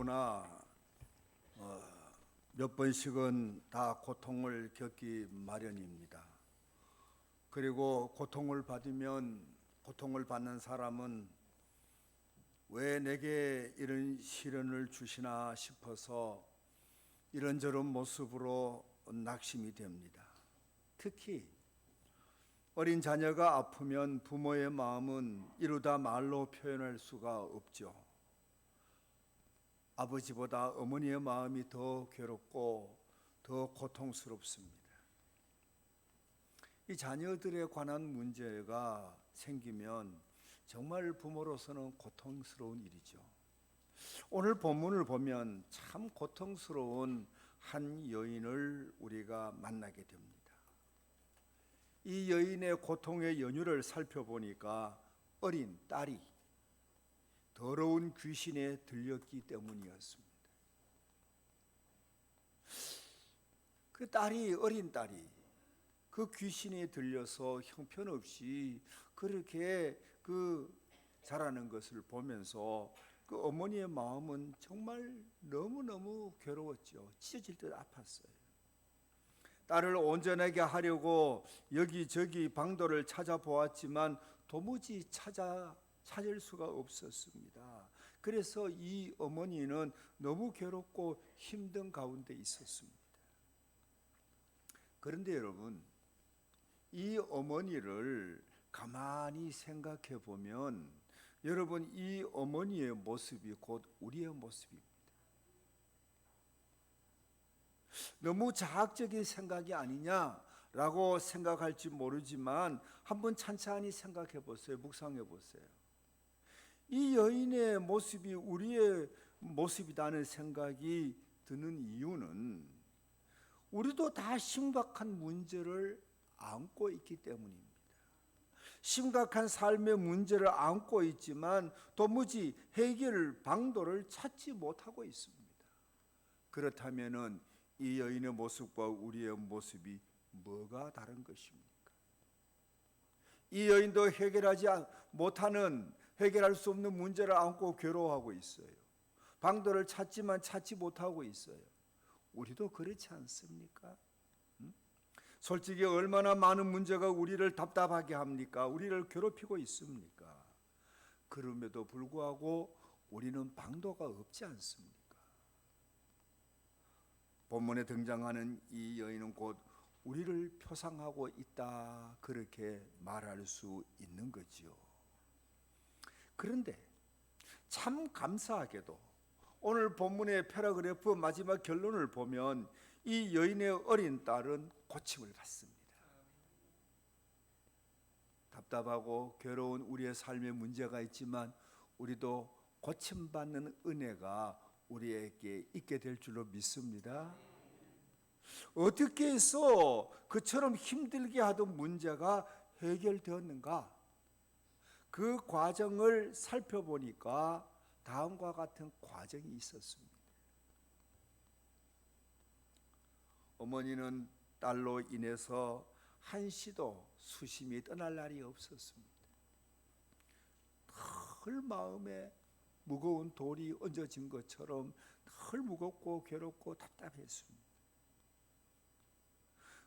누구나 몇 번씩은 다 고통을 겪기 마련입니다. 그리고 고통을 받는 사람은 왜 내게 이런 시련을 주시나 싶어서 이런저런 모습으로 낙심이 됩니다. 특히 어린 자녀가 아프면 부모의 마음은 이루다 말로 표현할 수가 없죠. 아버지보다 어머니의 마음이 더 괴롭고 더 고통스럽습니다. 이 자녀들에 관한 문제가 생기면 정말 부모로서는 고통스러운 일이죠. 오늘 본문을 보면 참 고통스러운 한 여인을 우리가 만나게 됩니다. 이 여인의 고통의 연유를 살펴보니까 어린 딸이 더러운 귀신에 들렸기 때문이었습니다. 어린 딸이 그 귀신에 들려서 형편없이 그렇게 자라는 것을 보면서 그 어머니의 마음은 정말 너무너무 괴로웠죠. 찢어질 듯 아팠어요. 딸을 온전하게 하려고 여기저기 방도를 찾아보았지만 도무지 찾을 수가 없었습니다. 그래서 이 어머니는 너무 괴롭고 힘든 가운데 있었습니다. 그런데 여러분, 이 어머니를 가만히 생각해 보면 여러분, 이 어머니의 모습이 곧 우리의 모습입니다. 너무 자학적인 생각이 아니냐라고 생각할지 모르지만 한번 찬찬히 생각해 보세요. 묵상해 보세요. 이 여인의 모습이 우리의 모습이라는 생각이 드는 이유는 우리도 다 심각한 문제를 안고 있기 때문입니다. 심각한 삶의 문제를 안고 있지만 도무지 해결 방도를 찾지 못하고 있습니다. 그렇다면은 이 여인의 모습과 우리의 모습이 뭐가 다른 것입니까? 이 여인도 해결할 수 없는 문제를 안고 괴로워하고 있어요. 방도를 찾지만 찾지 못하고 있어요. 우리도 그렇지 않습니까? 솔직히 얼마나 많은 문제가 우리를 답답하게 합니까? 우리를 괴롭히고 있습니까? 그럼에도 불구하고 우리는 방도가 없지 않습니까? 본문에 등장하는 이 여인은 곧 우리를 표상하고 있다, 그렇게 말할 수 있는 거지요. 그런데 참 감사하게도 오늘 본문의 패러그래프 마지막 결론을 보면 이 여인의 어린 딸은 고침을 받습니다. 답답하고 괴로운 우리의 삶에 문제가 있지만 우리도 고침받는 은혜가 우리에게 있게 될 줄로 믿습니다. 어떻게 해서 그처럼 힘들게 하던 문제가 해결되었는가? 그 과정을 살펴보니까 다음과 같은 과정이 있었습니다. 어머니는 딸로 인해서 한시도 수심이 떠날 날이 없었습니다. 늘 마음에 무거운 돌이 얹어진 것처럼 늘 무겁고 괴롭고 답답했습니다.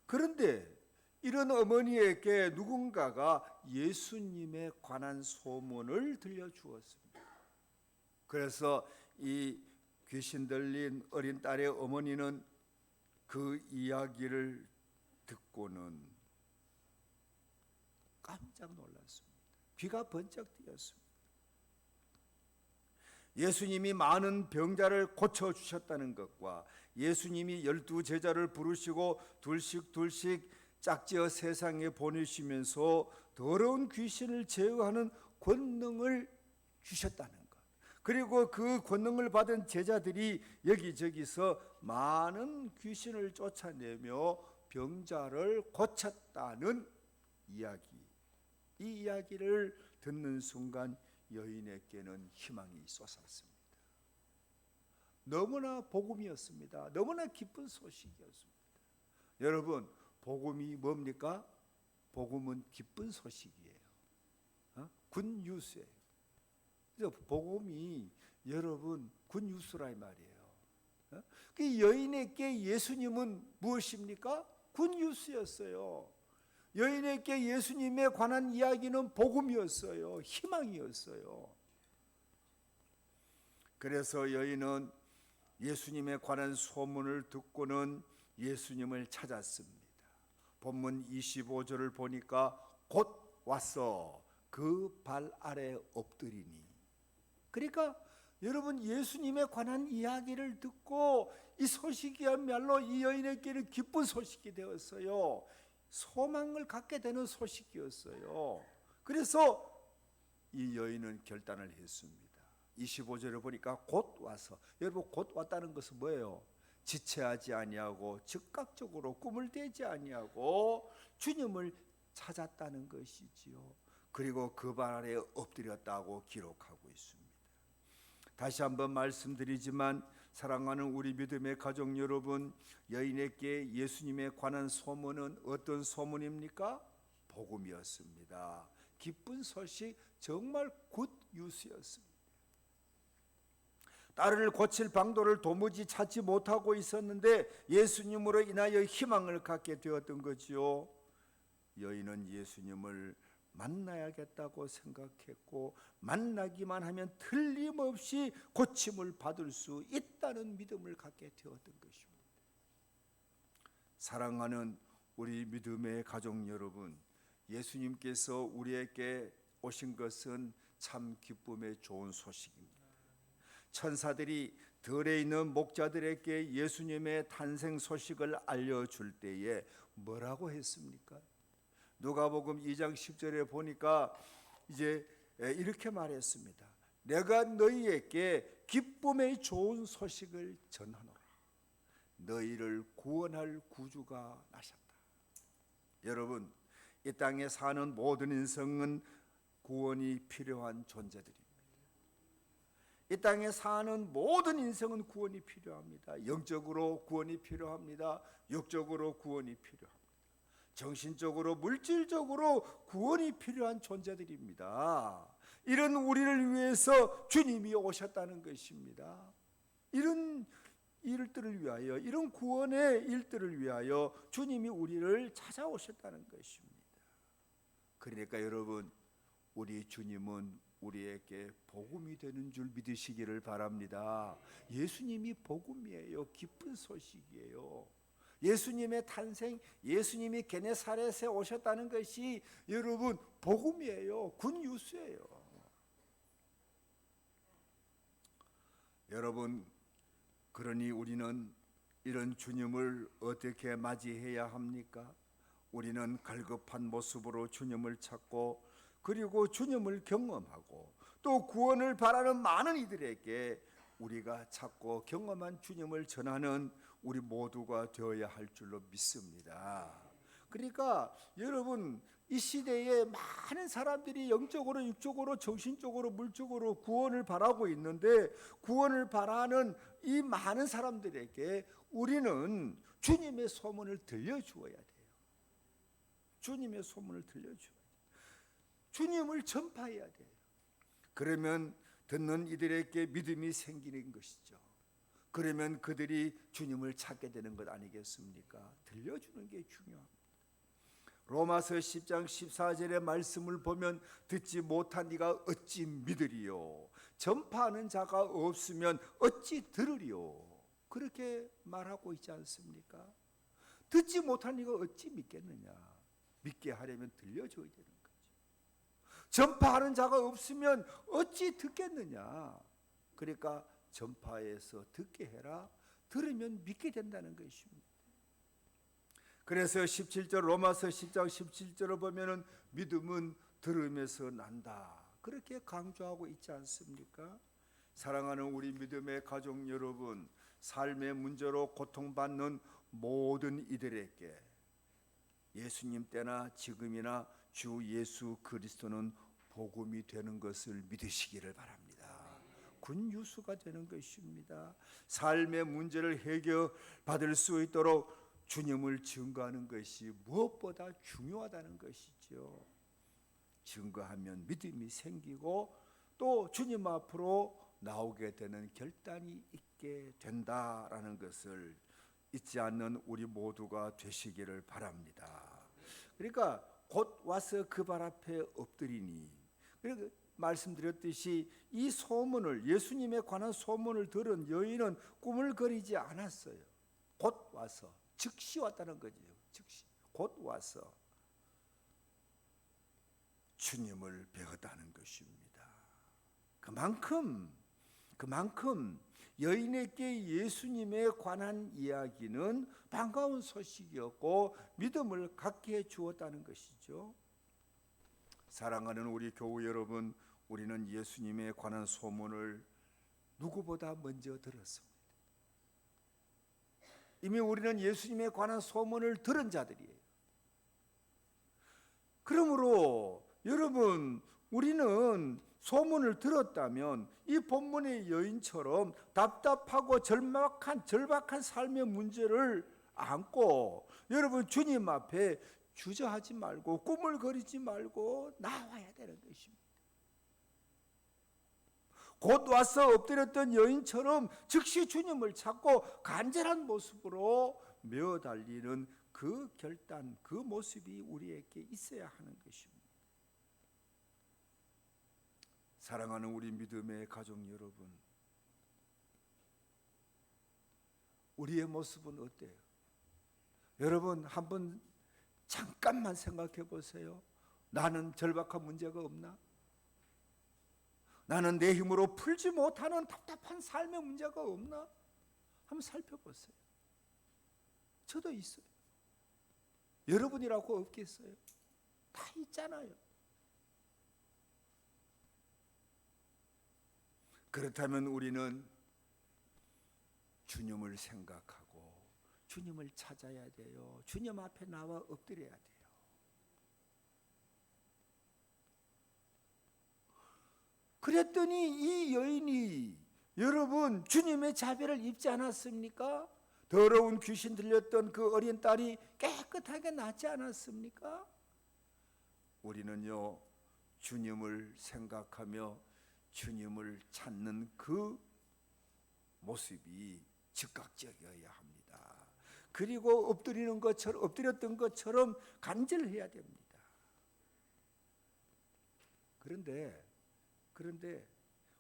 그런데 이런 어머니에게 누군가가 예수님에 관한 소문을 들려주었습니다. 그래서 이 귀신 들린 어린 딸의 어머니는 그 이야기를 듣고는 깜짝 놀랐습니다. 귀가 번쩍 뜨였습니다. 예수님이 많은 병자를 고쳐주셨다는 것과 예수님이 12제자를 부르시고 둘씩 짝지어 세상에 보내시면서 더러운 귀신을 제어하는 권능을 주셨다는 것, 그리고 그 권능을 받은 제자들이 여기저기서 많은 귀신을 쫓아내며 병자를 고쳤다는 이야기, 이 이야기를 듣는 순간 여인에게는 희망이 솟았습니다. 너무나 복음이었습니다. 너무나 기쁜 소식이었습니다. 여러분, 복음이 뭡니까? 복음은 기쁜 소식이에요. 굿뉴스예요. 그래서 복음이 여러분 굿뉴스라 이 말이에요. 그 여인에게 예수님은 무엇입니까? 굿뉴스였어요. 여인에게 예수님에 관한 이야기는 복음이었어요. 희망이었어요. 그래서 여인은 예수님에 관한 소문을 듣고는 예수님을 찾았습니다. 본문 25절을 보니까 곧 와서 그 발 아래 엎드리니. 그러니까 여러분 예수님에 관한 이야기를 듣고 이 소식이야말로 이 여인에게는 기쁜 소식이 되었어요. 소망을 갖게 되는 소식이었어요. 그래서 이 여인은 결단을 했습니다. 25절에 보니까 곧 와서, 여러분 곧 왔다는 것은 뭐예요? 지체하지 아니하고 즉각적으로 꿈을 대지 아니하고 주님을 찾았다는 것이지요. 그리고 그 발 아래 엎드렸다고 기록하고 있습니다. 다시 한번 말씀드리지만 사랑하는 우리 믿음의 가족 여러분, 여인에게 예수님에 관한 소문은 어떤 소문입니까? 복음이었습니다. 기쁜 소식, 정말 굿 뉴스였습니다. 딸을 고칠 방도를 도무지 찾지 못하고 있었는데 예수님으로 인하여 희망을 갖게 되었던 거지요. 여인은 예수님을 만나야겠다고 생각했고 만나기만 하면 틀림없이 고침을 받을 수 있다는 믿음을 갖게 되었던 것입니다. 사랑하는 우리 믿음의 가족 여러분, 예수님께서 우리에게 오신 것은 참 기쁨의 좋은 소식입니다. 천사들이 들에 있는 목자들에게 예수님의 탄생 소식을 알려줄 때에 뭐라고 했습니까? 누가복음 2장 10절에 보니까 이제 이렇게 말했습니다. 내가 너희에게 기쁨의 좋은 소식을 전하노라. 너희를 구원할 구주가 나셨다. 여러분, 이 땅에 사는 모든 인생은 구원이 필요한 존재들입니다. 이 땅에 사는 모든 인생은 구원이 필요합니다. 영적으로 구원이 필요합니다. 육적으로 구원이 필요합니다. 정신적으로, 물질적으로 구원이 필요한 존재들입니다. 이런 우리를 위해서 주님이 오셨다는 것입니다. 이런 일들을 위하여, 이런 구원의 일들을 위하여 주님이 우리를 찾아오셨다는 것입니다. 그러니까 여러분, 우리 주님은 우리에게 복음이 되는 줄 믿으시기를 바랍니다. 예수님이 복음이에요. 기쁜 소식이에요. 예수님의 탄생, 예수님이 게네사렛에 오셨다는 것이 여러분 복음이에요. 굿뉴스예요. 여러분, 그러니 우리는 이런 주님을 어떻게 맞이해야 합니까? 우리는 갈급한 모습으로 주님을 찾고 그리고 주님을 경험하고 또 구원을 바라는 많은 이들에게 우리가 찾고 경험한 주님을 전하는 우리 모두가 되어야 할 줄로 믿습니다. 그러니까 여러분, 이 시대에 많은 사람들이 영적으로, 육적으로, 정신적으로, 물적으로 구원을 바라고 있는데 구원을 바라는 이 많은 사람들에게 우리는 주님의 소문을 들려주어야 돼요. 주님의 소문을 들려줘야 돼요. 주님을 전파해야 돼요. 그러면 듣는 이들에게 믿음이 생기는 것이죠. 그러면 그들이 주님을 찾게 되는 것 아니겠습니까? 들려주는 게 중요합니다. 로마서 10장 14절의 말씀을 보면 듣지 못한 이가 어찌 믿으리요? 전파하는 자가 없으면 어찌 들으리요? 그렇게 말하고 있지 않습니까? 듣지 못한 이가 어찌 믿겠느냐? 믿게 하려면 들려줘야 되는 거죠. 전파하는 자가 없으면 어찌 듣겠느냐? 그러니까 전파해서 듣게 해라. 들으면 믿게 된다는 것입니다. 그래서 17절 로마서 10장 17절을 보면은 믿음은 들음에서 난다. 그렇게 강조하고 있지 않습니까? 사랑하는 우리 믿음의 가족 여러분, 삶의 문제로 고통받는 모든 이들에게 예수님 때나 지금이나 주 예수 그리스도는 복음이 되는 것을 믿으시기를 바랍니다. 굿뉴스가 되는 것입니다. 삶의 문제를 해결받을 수 있도록 주님을 증거하는 것이 무엇보다 중요하다는 것이죠. 증거하면 믿음이 생기고 또 또 주님 앞으로 나오게 되는 결단이 있게 된다라는 것을 잊지 않는 우리 모두가 되시기를 바랍니다. 그러니까 곧 와서 그 발 앞에 엎드리니, 그리고 말씀드렸듯이 이 소문을, 예수님에 관한 소문을 들은 여인은 꿈을 거리지 않았어요. 곧 와서, 즉시 왔다는 거죠. 즉시 곧 와서 주님을 배웠다는 것입니다. 그만큼 여인에게 예수님에 관한 이야기는 반가운 소식이었고 믿음을 갖게 해 주었다는 것이죠. 사랑하는 우리 교우 여러분, 우리는 예수님에 관한 소문을 누구보다 먼저 들었습니다. 이미 우리는 예수님에 관한 소문을 들은 자들이에요. 그러므로 여러분, 우리는 소문을 들었다면 이 본문의 여인처럼 답답하고 절박한 삶의 문제를 안고 여러분 주님 앞에 주저하지 말고 꿈을 거리지 말고 나와야 되는 것입니다. 곧 와서 엎드렸던 여인처럼 즉시 주님을 찾고 간절한 모습으로 메어 달리는 그 결단, 그 모습이 우리에게 있어야 하는 것입니다. 사랑하는 우리 믿음의 가족 여러분, 우리의 모습은 어때요? 여러분 한번 잠깐만 생각해 보세요. 나는 절박한 문제가 없나? 나는 내 힘으로 풀지 못하는 답답한 삶의 문제가 없나? 한번 살펴보세요. 저도 있어요. 여러분이라고 없겠어요? 다 있잖아요. 그렇다면 우리는 주님을 생각하고 주님을 찾아야 돼요. 주님 앞에 나와 엎드려야 돼요. 그랬더니 이 여인이 여러분 주님의 자비를 입지 않았습니까? 더러운 귀신 들렸던 그 어린 딸이 깨끗하게 낫지 않았습니까? 우리는요 주님을 생각하며 주님을 찾는 그 모습이 즉각적이어야 합니다. 그리고 엎드렸던 것처럼 간절해야 됩니다. 그런데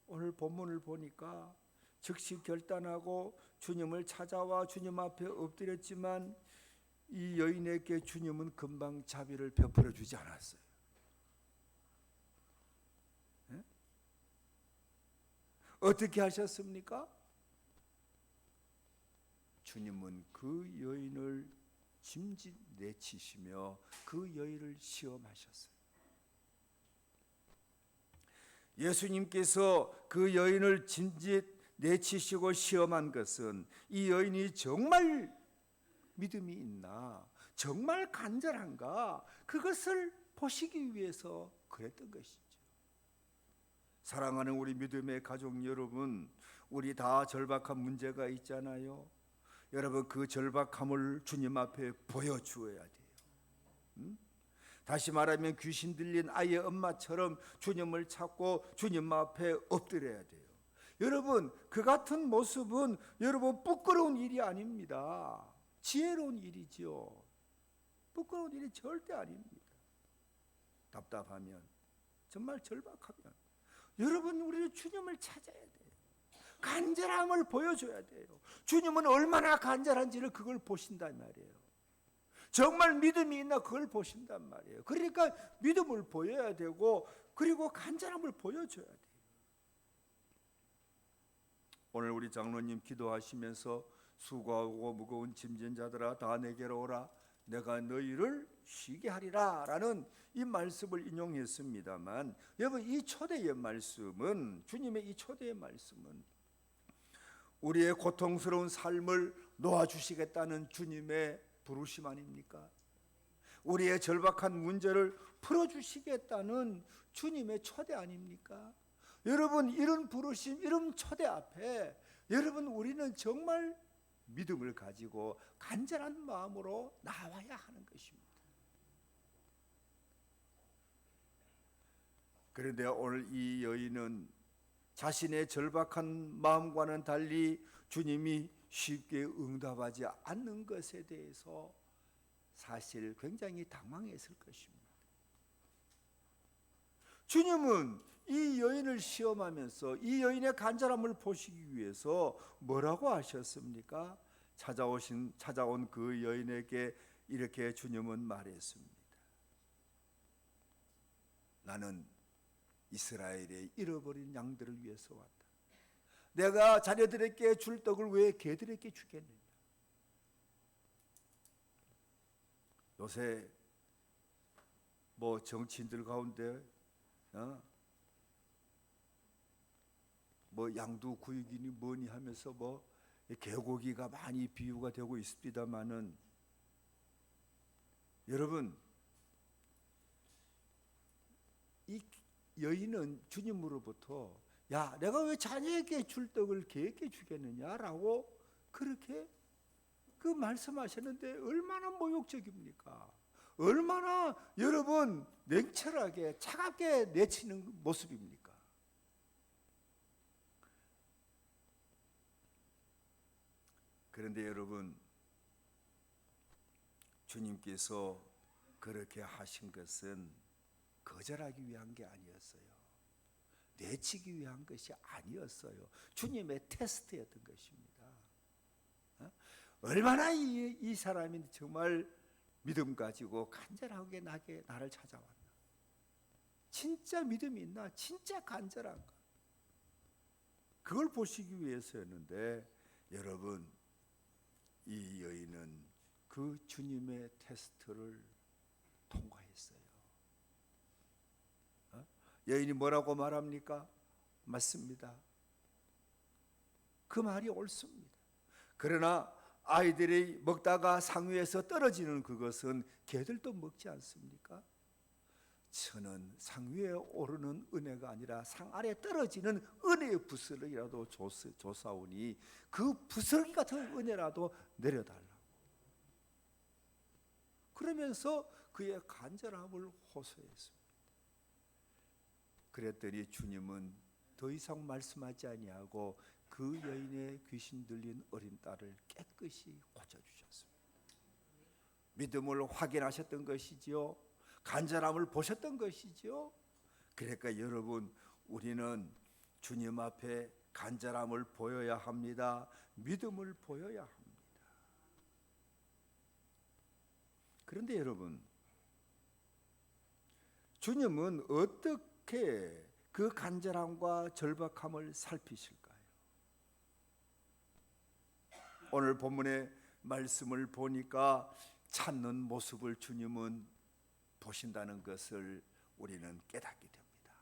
오늘 본문을 보니까 즉시 결단하고 주님을 찾아와 주님 앞에 엎드렸지만 이 여인에게 주님은 금방 자비를 베풀어 주지 않았어요. 네? 어떻게 하셨습니까? 주님은 그 여인을 짐짓 내치시며 그 여인을 시험하셨어요. 예수님께서 그 여인을 짐짓 내치시고 시험한 것은 이 여인이 정말 믿음이 있나, 정말 간절한가, 그것을 보시기 위해서 그랬던 것이죠. 사랑하는 우리 믿음의 가족 여러분, 우리 다 절박한 문제가 있잖아요. 여러분 그 절박함을 주님 앞에 보여주어야 돼요. 다시 말하면 귀신 들린 아이의 엄마처럼 주님을 찾고 주님 앞에 엎드려야 돼요. 여러분 그 같은 모습은 여러분 부끄러운 일이 아닙니다. 지혜로운 일이죠. 부끄러운 일이 절대 아닙니다. 답답하면, 정말 절박하면 여러분 우리는 주님을 찾아야 돼요. 간절함을 보여줘야 돼요. 주님은 얼마나 간절한지를 그걸 보신단 말이에요. 정말 믿음이 있나 그걸 보신단 말이에요. 그러니까 믿음을 보여야 되고 그리고 간절함을 보여줘야 돼요. 오늘 우리 장로님 기도하시면서 수고하고 무거운 짐진 자들아 다 내게로 오라 내가 너희를 쉬게 하리라 라는 이 말씀을 인용했습니다만 여러분 이 초대의 말씀은 주님의 이 초대의 말씀은 우리의 고통스러운 삶을 놓아주시겠다는 주님의 부르심 아닙니까? 우리의 절박한 문제를 풀어주시겠다는 주님의 초대 아닙니까? 여러분 이런 부르심, 이런 초대 앞에 여러분 우리는 정말 믿음을 가지고 간절한 마음으로 나와야 하는 것입니다. 그런데 오늘 이 여인은 자신의 절박한 마음과는 달리 주님이 쉽게 응답하지 않는 것에 대해서 사실 굉장히 당황했을 것입니다. 주님은 이 여인을 시험하면서 이 여인의 간절함을 보시기 위해서 뭐라고 하셨습니까? 찾아온 그 여인에게 이렇게 주님은 말했습니다. 나는 이스라엘의 잃어버린 양들을 위해서 왔다. 내가 자녀들에게 줄 떡을 왜 개들에게 주겠느냐? 요새 뭐 정치인들 가운데 뭐 양두구육이니 뭐니 하면서 뭐 개고기가 많이 비유가 되고 있습니다만은, 여러분, 이 여인은 주님으로부터 야, 내가 왜 자녀에게 줄 떡을 개에게 주겠느냐라고 그렇게 그 말씀하셨는데 얼마나 모욕적입니까? 얼마나 여러분 냉철하게 차갑게 내치는 모습입니까? 그런데 여러분, 주님께서 그렇게 하신 것은 거절하기 위한 게 아니었어요. 내치기 위한 것이 아니었어요. 주님의 테스트였던 것입니다. 얼마나 이 사람이 정말 믿음 가지고 간절하게 나를 찾아왔나. 진짜 믿음이 있나? 진짜 간절한가? 그걸 보시기 위해서였는데, 여러분, 이 여인은 그 주님의 테스트를 통과했어요. 여인이 뭐라고 말합니까? 맞습니다. 그 말이 옳습니다. 그러나 아이들이 먹다가 상 위에서 떨어지는 그것은 개들도 먹지 않습니까? 저는 상 위에 오르는 은혜가 아니라 상 아래 떨어지는 은혜의 부스러기라도 조사오니 그 부스러기 같은 은혜라도 내려달라고. 그러면서 그의 간절함을 호소했습니다. 그랬더니 주님은 더 이상 말씀하지 아니하고 그 여인의 귀신 들린 어린 딸을 깨끗이 고쳐주셨습니다. 믿음을 확인하셨던 것이지요. 간절함을 보셨던 것이지요. 그러니까 여러분, 우리는 주님 앞에 간절함을 보여야 합니다. 믿음을 보여야 합니다. 그런데 여러분, 주님은 어떻게 그 간절함과 절박함을 살피실까요? 오늘 본문의 말씀을 보니까 찾는 모습을 주님은 보신다는 것을 우리는 깨닫게 됩니다.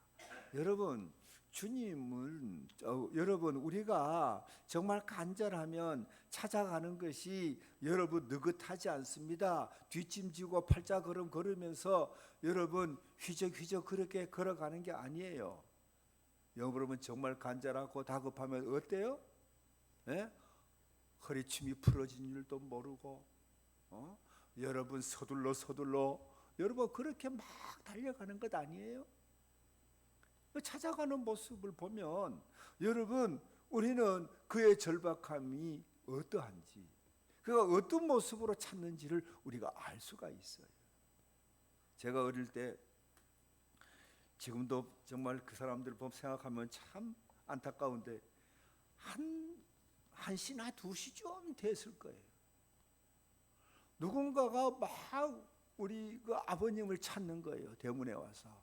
여러분, 주님은 여러분, 우리가 정말 간절하면 찾아가는 것이 여러분 느긋하지 않습니다. 뒷짐지고 팔자걸음 걸으면서 여러분 휘적휘적 그렇게 걸어가는 게 아니에요. 여러분 정말 간절하고 다급하면 어때요? 네? 허리춤이 풀어진 줄도 모르고 여러분 서둘러 여러분 그렇게 막 달려가는 것 아니에요? 찾아가는 모습을 보면 여러분 우리는 그의 절박함이 어떠한지, 그가 어떤 모습으로 찾는지를 우리가 알 수가 있어요. 제가 어릴 때, 지금도 정말 그 사람들 보면 생각하면 참 안타까운데, 한 1시나 2시쯤 됐을 거예요. 누군가가 막 우리 그 아버님을 찾는 거예요. 대문에 와서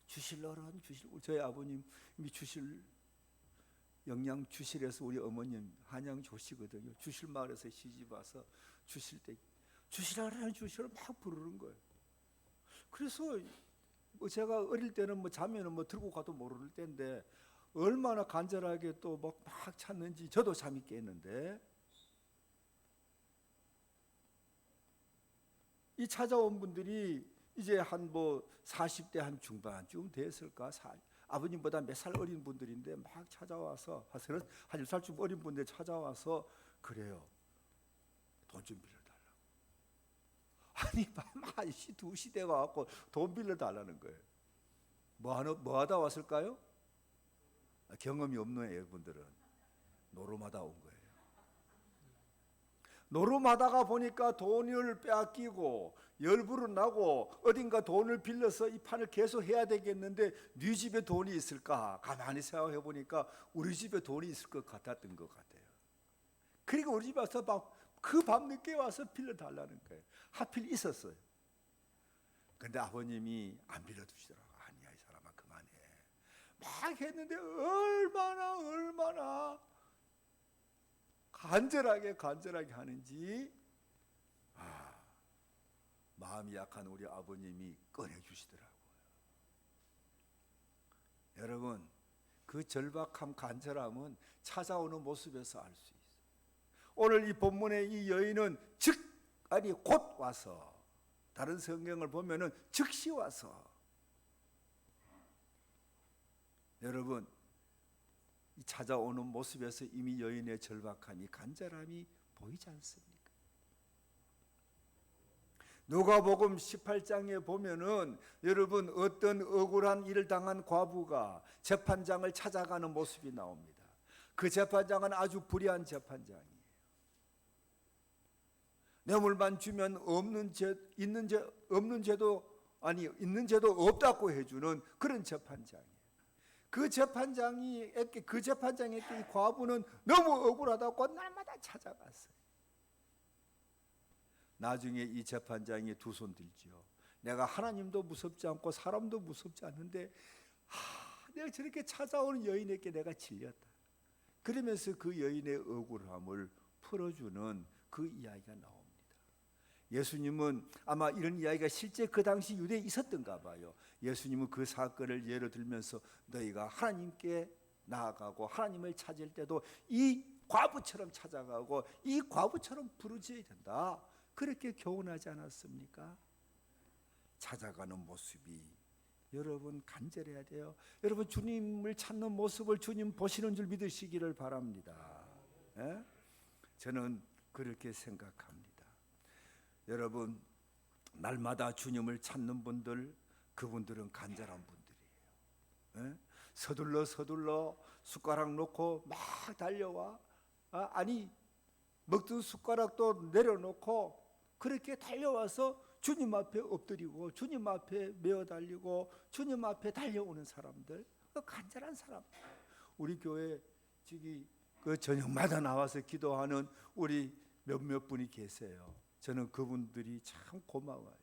주실러란 저희 아버님이 주실 영양 주실에서 우리 어머님 한양 조시거든요. 주실 마을에서 시집 와서 주실 때 주실러란 주실을 막 부르는 거예요. 그래서 제가 어릴 때는 자면은 들고 가도 모를 때인데 얼마나 간절하게 또 막 찾는지 저도 잠이 깼는데, 이 찾아온 분들이 이제 한 40대 한 중반쯤 됐을까? 아버님보다 몇 살 어린 분들인데 막 찾아와서 한 10살쯤 어린 분들 찾아와서 그래요. 돈 좀 빌려달라고. 아니 밤 1시 2시 돼가지고 돈 빌려달라는 거예요. 뭐 하다 왔을까요? 경험이 없는 여러분들은 노름하다 온 거예요. 노름하다가 보니까 돈을 빼앗기고 열불은 나고 어딘가 돈을 빌려서 이 판을 계속 해야 되겠는데 네 집에 돈이 있을까? 가만히 생각해 보니까 우리 집에 돈이 있을 것 같았던 것 같아요. 그리고 우리 집에 와서 그 밤늦게 와서 빌려달라는 거예요. 하필 있었어요. 근데 아버님이 안 빌려주시더라고요. 아니야, 이 사람아, 그만해. 막 했는데 얼마나 간절하게 하는지 마음이 약한 우리 아버님이 꺼내주시더라고요. 여러분, 그 절박함, 간절함은 찾아오는 모습에서 알 수 있어요. 오늘 이 본문의 이 여인은 곧 와서, 다른 성경을 보면은 즉시 와서. 여러분, 이 찾아오는 모습에서 이미 여인의 절박함이, 간절함이 보이지 않습니까? 누가복음 18장에 보면은 여러분 어떤 억울한 일을 당한 과부가 재판장을 찾아가는 모습이 나옵니다. 그 재판장은 아주 불의한 재판장이에요. 뇌물만 주면 있는 죄도 없다고 해주는 그런 재판장이에요. 그 재판장에게 이 과부는 너무 억울하다고 날마다 찾아갔어요. 나중에 이 재판장이 두 손 들지요. 내가 하나님도 무섭지 않고 사람도 무섭지 않는데 내가 저렇게 찾아오는 여인에게 내가 질렸다. 그러면서 그 여인의 억울함을 풀어주는 그 이야기가 나옵니다. 예수님은 아마 이런 이야기가 실제 그 당시 유대에 있었던가 봐요. 예수님은 그 사건을 예로 들면서 너희가 하나님께 나아가고 하나님을 찾을 때도 이 과부처럼 찾아가고 이 과부처럼 부르짖어야 된다. 그렇게 교훈하지 않았습니까? 찾아가는 모습이 여러분 간절해야 돼요. 여러분 주님을 찾는 모습을 주님 보시는 줄 믿으시기를 바랍니다. 예? 저는 그렇게 생각합니다. 여러분 날마다 주님을 찾는 분들, 그분들은 간절한 분들이에요. 예? 서둘러 숟가락 놓고 막 달려와. 먹던 숟가락도 내려놓고 그렇게 달려와서 주님 앞에 엎드리고 주님 앞에 메어 달리고 주님 앞에 달려오는 사람들, 간절한 사람. 우리 교회 그 저녁마다 나와서 기도하는 우리 몇몇 분이 계세요. 저는 그분들이 참 고마워요.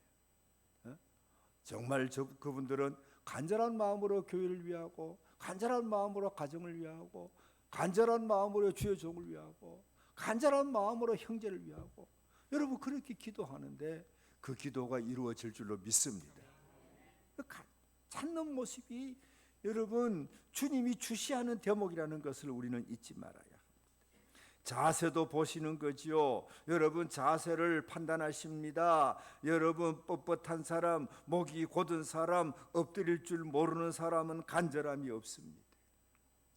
정말 그분들은 간절한 마음으로 교회를 위하고 간절한 마음으로 가정을 위하고 간절한 마음으로 주의 종을 위하고 간절한 마음으로 형제를 위하고 여러분 그렇게 기도하는데 그 기도가 이루어질 줄로 믿습니다. 찾는 모습이 여러분 주님이 주시하는 대목이라는 것을 우리는 잊지 말아야 합니다. 자세도 보시는 거지요. 여러분 자세를 판단하십니다. 여러분 뻣뻣한 사람, 목이 곧은 사람, 엎드릴 줄 모르는 사람은 간절함이 없습니다.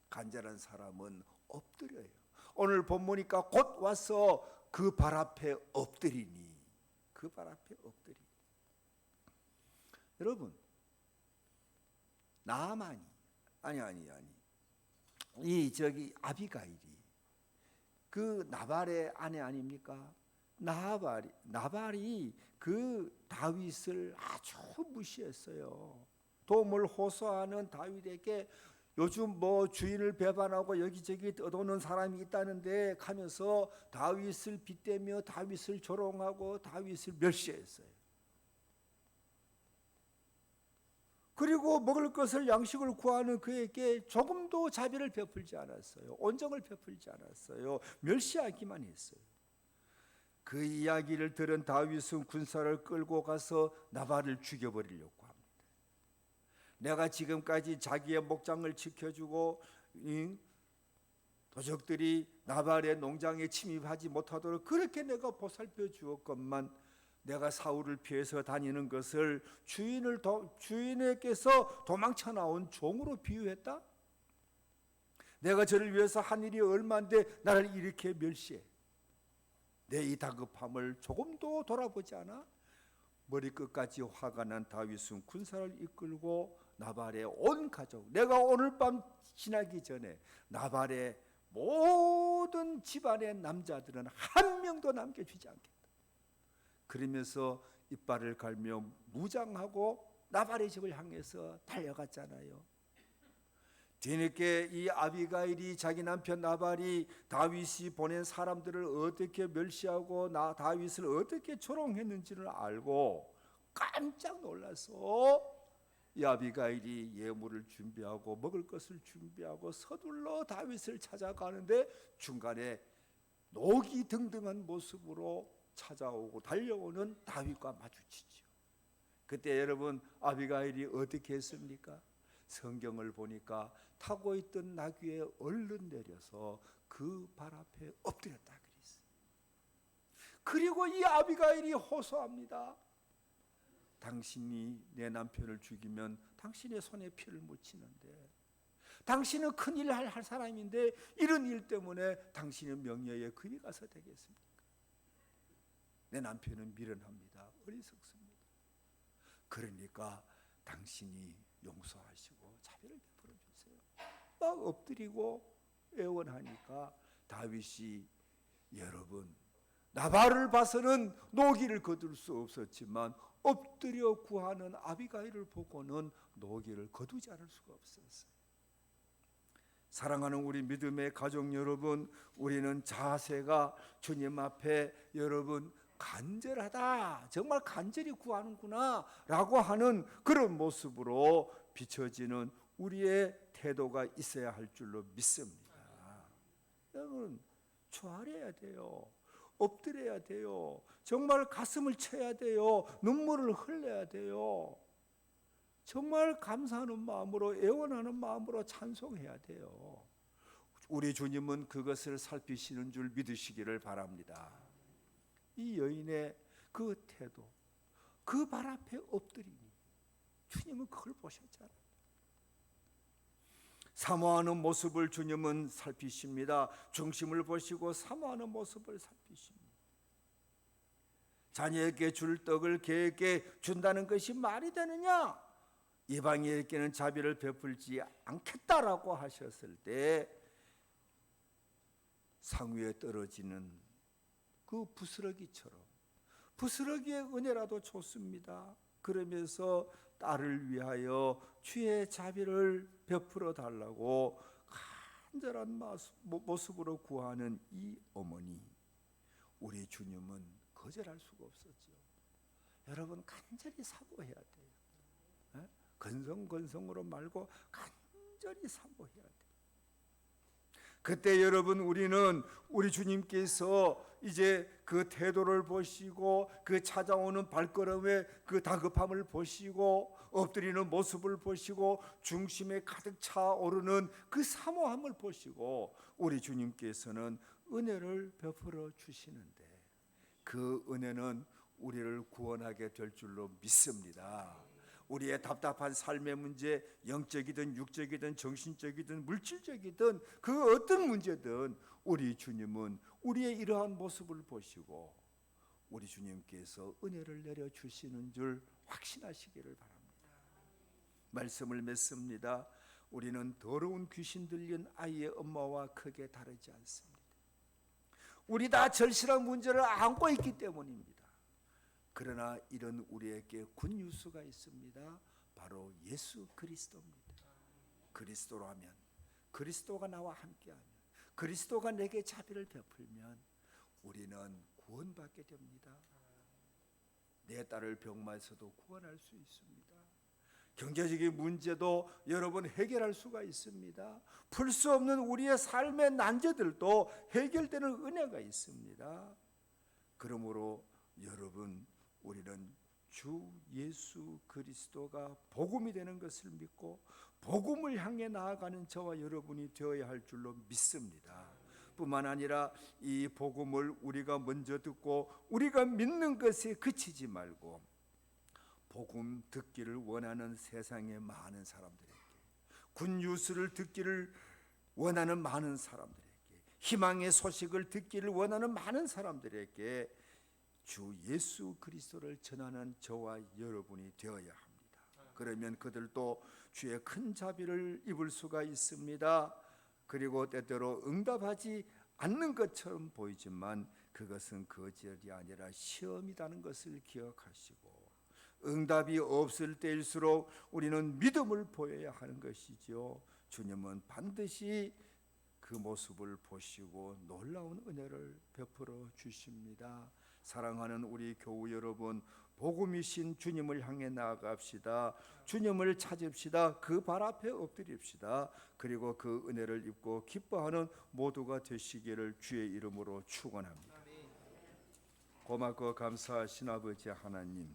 간절한 사람은 엎드려요. 오늘 본문이니까 곧 와서 그 발 앞에 엎드리니, 그 발 앞에 엎드리니. 여러분 나아만이 이 아비가일이 그 나발의 아내 아닙니까? 나발이 그 다윗을 아주 무시했어요. 도움을 호소하는 다윗에게 요즘 주인을 배반하고 여기저기 떠도는 사람이 있다는데 하면서 다윗을 빗대며 다윗을 조롱하고 다윗을 멸시했어요. 그리고 먹을 것을 양식을 구하는 그에게 조금도 자비를 베풀지 않았어요. 온정을 베풀지 않았어요. 멸시하기만 했어요. 그 이야기를 들은 다윗은 군사를 끌고 가서 나발을 죽여버리려고 합니다. 내가 지금까지 자기의 목장을 지켜주고 도적들이 나발의 농장에 침입하지 못하도록 그렇게 내가 보살펴 주었건만 내가 사울을 피해서 다니는 것을 주인에게서 도망쳐 나온 종으로 비유했다? 내가 저를 위해서 한 일이 얼마인데 나를 이렇게 멸시해. 내 이 다급함을 조금도 돌아보지 않아? 머리끝까지 화가 난 다윗은 군사를 이끌고 나발의 온 가족, 내가 오늘 밤 지나기 전에 나발의 모든 집안의 남자들은 한 명도 남겨주지 않겠다. 그러면서 이빨을 갈며 무장하고 나발의 집을 향해서 달려갔잖아요. 뒤늦게 이 아비가일이 자기 남편 나발이 다윗이 보낸 사람들을 어떻게 멸시하고 다윗을 어떻게 조롱했는지를 알고 깜짝 놀라서 이 아비가일이 예물을 준비하고 먹을 것을 준비하고 서둘러 다윗을 찾아가는데 중간에 녹이 등등한 모습으로 찾아오고 달려오는 다윗과 마주치죠. 그때 여러분 아비가일이 어떻게 했습니까? 성경을 보니까 타고 있던 나귀에 얼른 내려서 그 발 앞에 엎드렸다 그랬어요. 그리고 이 아비가일이 호소합니다. 당신이 내 남편을 죽이면 당신의 손에 피를 묻히는데, 당신은 큰일 할 사람인데 이런 일 때문에 당신의 명예에 그리 가서 되겠습니까? 내 남편은 미련합니다. 어리석습니다. 그러니까 당신이 용서하시고 자비를 베풀어 주세요. 막 엎드리고 애원하니까 다윗이, 여러분, 나발을 봐서는 노기를 거둘 수 없었지만 엎드려 구하는 아비가일을 보고는 노기를 거두지 않을 수가 없었어요. 사랑하는 우리 믿음의 가족 여러분, 우리는 자세가 주님 앞에 여러분 간절하다, 정말 간절히 구하는구나 라고 하는 그런 모습으로 비춰지는 우리의 태도가 있어야 할 줄로 믿습니다. 여러분, 초월해야 돼요. 엎드려야 돼요. 정말 가슴을 쳐야 돼요. 눈물을 흘려야 돼요. 정말 감사하는 마음으로, 애원하는 마음으로 찬송해야 돼요. 우리 주님은 그것을 살피시는 줄 믿으시기를 바랍니다. 이 여인의 그 태도, 그 발 앞에 엎드리니 주님은 그걸 보셨잖아요. 사모하는 모습을 주님은 살피십니다. 중심을 보시고 사모하는 모습을 살피십니다. 자녀에게 줄 떡을 개에게 준다는 것이 말이 되느냐? 이방인에게는 자비를 베풀지 않겠다라고 하셨을 때 상위에 떨어지는 그 부스러기처럼, 부스러기의 은혜라도 좋습니다. 그러면서 딸을 위하여 주의 자비를 베풀어 달라고 간절한 모습으로 구하는 이 어머니, 우리 주님은 거절할 수가 없었죠. 여러분, 간절히 사모해야 돼요. 건성건성으로 말고 간절히 사모해야 돼요. 그때 여러분, 우리는 우리 주님께서 이제 그 태도를 보시고 그 찾아오는 발걸음의 그 다급함을 보시고 엎드리는 모습을 보시고 중심에 가득 차오르는 그 사모함을 보시고 우리 주님께서는 은혜를 베풀어 주시는데, 그 은혜는 우리를 구원하게 될 줄로 믿습니다. 우리의 답답한 삶의 문제, 영적이든 육적이든 정신적이든 물질적이든 그 어떤 문제든 우리 주님은 우리의 이러한 모습을 보시고 우리 주님께서 은혜를 내려주시는 줄 확신하시기를 바랍니다. 말씀을 맺습니다. 우리는 더러운 귀신 들린 아이의 엄마와 크게 다르지 않습니다. 우리 다 절실한 문제를 안고 있기 때문입니다. 그러나 이런 우리에게 굿뉴스가 있습니다. 바로 예수 그리스도입니다. 그리스도라면, 그리스도가 나와 함께하면, 그리스도가 내게 자비를 베풀면 우리는 구원받게 됩니다. 내 딸을 병마에서도 구원할 수 있습니다. 경제적인 문제도 여러분 해결할 수가 있습니다. 풀 수 없는 우리의 삶의 난제들도 해결되는 은혜가 있습니다. 그러므로 여러분, 우리는 주 예수 그리스도가 복음이 되는 것을 믿고 복음을 향해 나아가는 저와 여러분이 되어야 할 줄로 믿습니다. 뿐만 아니라 이 복음을 우리가 먼저 듣고 우리가 믿는 것에 그치지 말고 복음 듣기를 원하는 세상의 많은 사람들에게, 굿뉴스를 듣기를 원하는 많은 사람들에게, 희망의 소식을 듣기를 원하는 많은 사람들에게 주 예수 그리스도를 전하는 저와 여러분이 되어야 합니다. 그러면 그들도 주의 큰 자비를 입을 수가 있습니다. 그리고 때때로 응답하지 않는 것처럼 보이지만 그것은 거절이 아니라 시험이라는 것을 기억하시고, 응답이 없을 때일수록 우리는 믿음을 보여야 하는 것이죠. 주님은 반드시 그 모습을 보시고 놀라운 은혜를 베풀어 주십니다. 사랑하는 우리 교우 여러분, 복음이신 주님을 향해 나아갑시다. 주님을 찾읍시다. 그 발 앞에 엎드립시다. 그리고 그 은혜를 입고 기뻐하는 모두가 되시기를 주의 이름으로 축원합니다. 고맙고 감사하신 아버지 하나님,